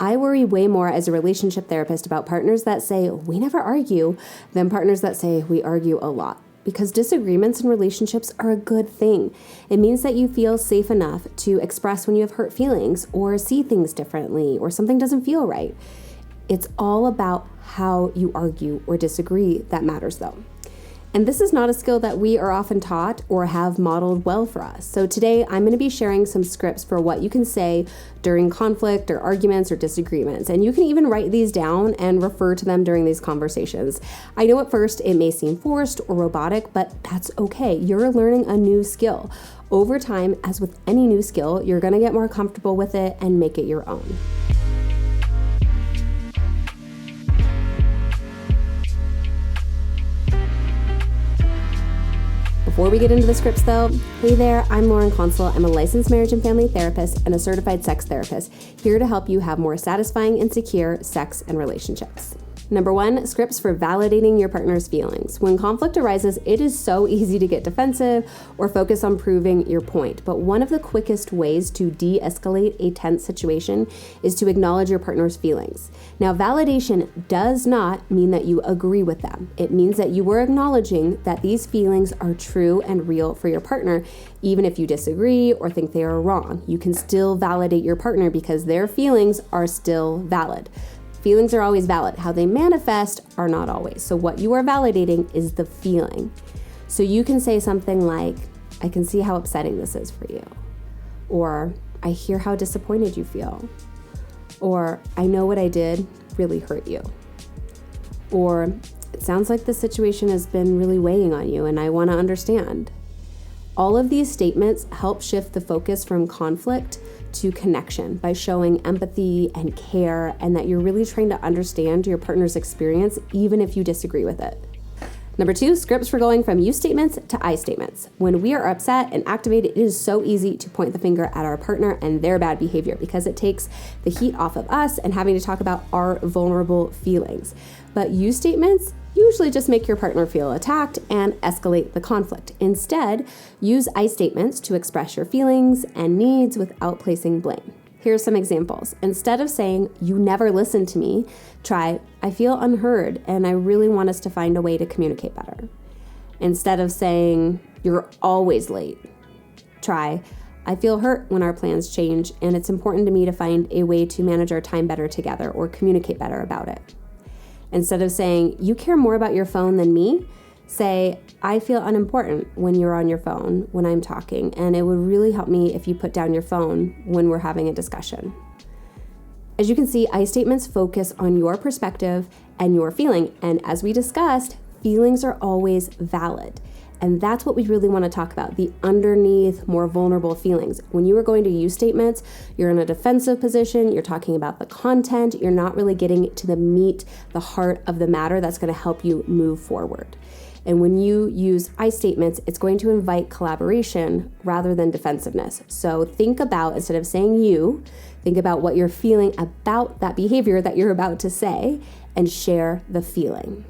I worry way more as a relationship therapist about partners that say, we never argue, than partners that say, we argue a lot. Because disagreements in relationships are a good thing. It means that you feel safe enough to express when you have hurt feelings or see things differently or something doesn't feel right. It's all about how you argue or disagree that matters though. And this is not a skill that we are often taught or have modeled well for us. So today I'm going to be sharing some scripts for what you can say during conflict or arguments or disagreements. And you can even write these down and refer to them during these conversations. I know at first it may seem forced or robotic, but that's okay. You're learning a new skill. Over time, as with any new skill, you're going to get more comfortable with it and make it your own. Before we get into the scripts though, hey there, I'm Lauren Consul. I'm a licensed marriage and family therapist and a certified sex therapist, here to help you have more satisfying and secure sex and relationships. Number 1, scripts for validating your partner's feelings. When conflict arises, it is so easy to get defensive or focus on proving your point. But one of the quickest ways to de-escalate a tense situation is to acknowledge your partner's feelings. Now, validation does not mean that you agree with them. It means that you are acknowledging that these feelings are true and real for your partner, even if you disagree or think they are wrong. You can still validate your partner because their feelings are still valid. Feelings are always valid. How they manifest are not always. So what you are validating is the feeling. So you can say something like, I can see how upsetting this is for you. Or, I hear how disappointed you feel. Or, I know what I did really hurt you. Or, it sounds like the situation has been really weighing on you and I want to understand. All of these statements help shift the focus from conflict to connection by showing empathy and care, and that you're really trying to understand your partner's experience, even if you disagree with it. Number 2, scripts for going from you statements to I statements. When we are upset and activated, it is so easy to point the finger at our partner and their bad behavior because it takes the heat off of us and having to talk about our vulnerable feelings. But you statements usually just make your partner feel attacked and escalate the conflict. Instead, use I statements to express your feelings and needs without placing blame. Here are some examples. Instead of saying, you never listen to me, try, I feel unheard and I really want us to find a way to communicate better. Instead of saying, you're always late, try, I feel hurt when our plans change and it's important to me to find a way to manage our time better together or communicate better about it. Instead of saying, you care more about your phone than me, say, I feel unimportant when you're on your phone when I'm talking, and it would really help me if you put down your phone when we're having a discussion. As you can see, I statements focus on your perspective and your feeling, and as we discussed, feelings are always valid. And that's what we really want to talk about, the underneath, more vulnerable feelings. When you are going to use statements, you're in a defensive position, you're talking about the content, you're not really getting to the meat, the heart of the matter that's going to help you move forward. And when you use I statements, it's going to invite collaboration rather than defensiveness. So think about, instead of saying you, think about what you're feeling about that behavior that you're about to say and share the feeling.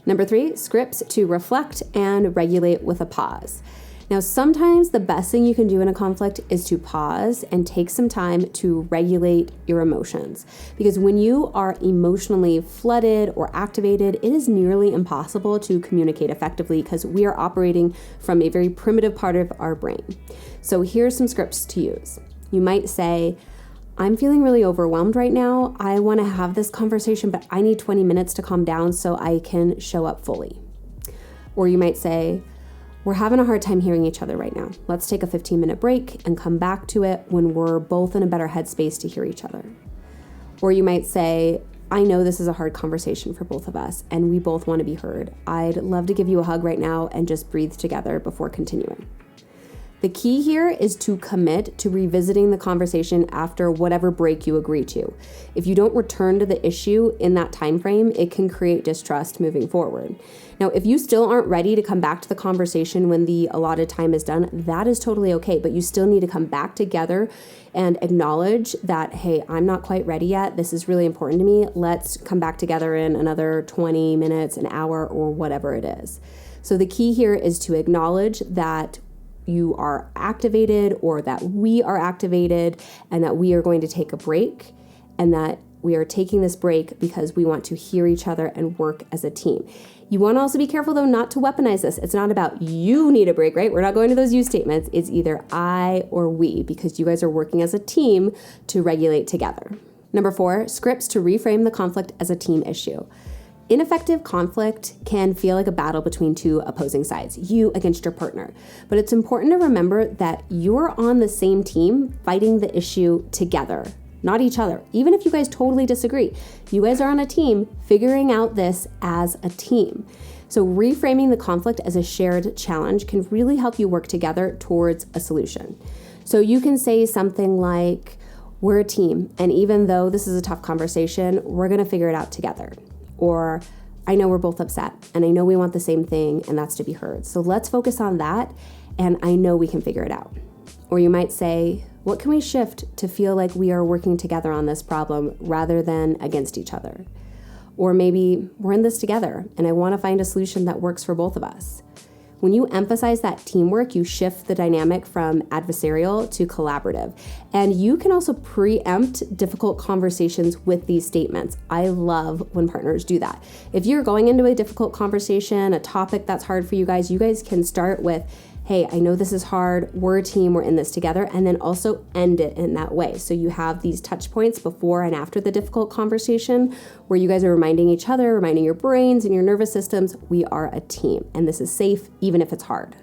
Number 3, scripts to reflect and regulate with a pause. Now, sometimes the best thing you can do in a conflict is to pause and take some time to regulate your emotions. Because when you are emotionally flooded or activated, it is nearly impossible to communicate effectively because we are operating from a very primitive part of our brain. So here's some scripts to use. You might say, I'm feeling really overwhelmed right now. I want to have this conversation, but I need 20 minutes to calm down so I can show up fully. Or you might say, we're having a hard time hearing each other right now. Let's take a 15-minute break and come back to it when we're both in a better headspace to hear each other. Or you might say, I know this is a hard conversation for both of us and we both want to be heard. I'd love to give you a hug right now and just breathe together before continuing. The key here is to commit to revisiting the conversation after whatever break you agree to. If you don't return to the issue in that time frame, it can create distrust moving forward. Now, if you still aren't ready to come back to the conversation when the allotted time is done, that is totally okay, but you still need to come back together and acknowledge that, hey, I'm not quite ready yet. This is really important to me. Let's come back together in another 20 minutes, an hour, or whatever it is. So the key here is to acknowledge that you are activated or that we are activated and that we are going to take a break and that We are taking this break because we want to hear each other and work as a team. You want to also be careful, though, not to weaponize this. It's not about you need a break, right? We're not going to those you statements. It's either I or we, because you guys are working as a team to regulate together. Number 4, scripts to reframe the conflict as a team issue. Ineffective conflict can feel like a battle between two opposing sides, you against your partner. But it's important to remember that you're on the same team fighting the issue together, not each other. Even if you guys totally disagree, you guys are on a team figuring out this as a team. So reframing the conflict as a shared challenge can really help you work together towards a solution. So you can say something like, we're a team, and even though this is a tough conversation, we're gonna figure it out together. Or, I know we're both upset, and I know we want the same thing, and that's to be heard. So let's focus on that, and I know we can figure it out. Or you might say, what can we shift to feel like we are working together on this problem rather than against each other? Or maybe we're in this together, and I want to find a solution that works for both of us. When you emphasize that teamwork, you shift the dynamic from adversarial to collaborative. And you can also preempt difficult conversations with these statements. I love when partners do that. If you're going into a difficult conversation, a topic that's hard for you guys can start with, hey, I know this is hard, we're a team, we're in this together, and then also end it in that way. So you have these touch points before and after the difficult conversation where you guys are reminding each other, reminding your brains and your nervous systems, we are a team, and this is safe even if it's hard.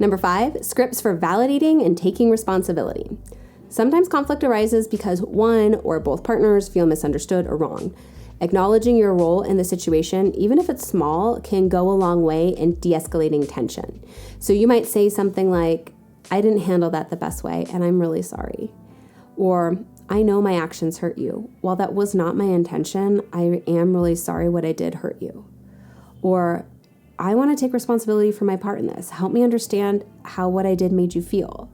Number 5, scripts for validating and taking responsibility. Sometimes conflict arises because one or both partners feel misunderstood or wrong. Acknowledging your role in the situation, even if it's small, can go a long way in de-escalating tension. So you might say something like, I didn't handle that the best way, and I'm really sorry. Or, I know my actions hurt you. While that was not my intention, I am really sorry what I did hurt you. Or, I want to take responsibility for my part in this. Help me understand how what I did made you feel.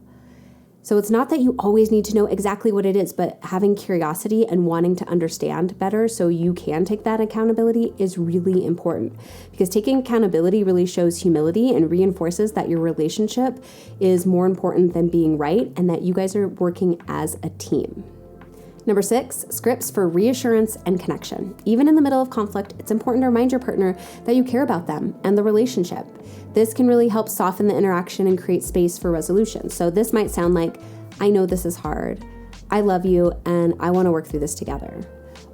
So it's not that you always need to know exactly what it is, but having curiosity and wanting to understand better so you can take that accountability is really important, because taking accountability really shows humility and reinforces that your relationship is more important than being right and that you guys are working as a team. Number 6, scripts for reassurance and connection. Even in the middle of conflict, it's important to remind your partner that you care about them and the relationship. This can really help soften the interaction and create space for resolution. So this might sound like, I know this is hard, I love you, and I want to work through this together.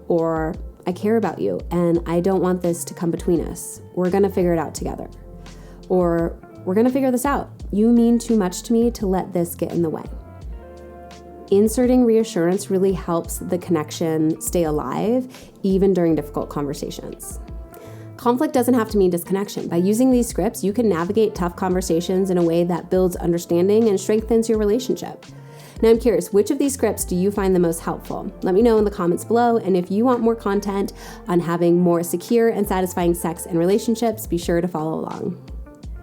Or, I care about you, and I don't want this to come between us. We're going to figure it out together. Or, we're going to figure this out. You mean too much to me to let this get in the way. Inserting reassurance really helps the connection stay alive, even during difficult conversations. Conflict doesn't have to mean disconnection. By using these scripts, you can navigate tough conversations in a way that builds understanding and strengthens your relationship. Now, I'm curious, which of these scripts do you find the most helpful? Let me know in the comments below, and if you want more content on having more secure and satisfying sex and relationships, be sure to follow along.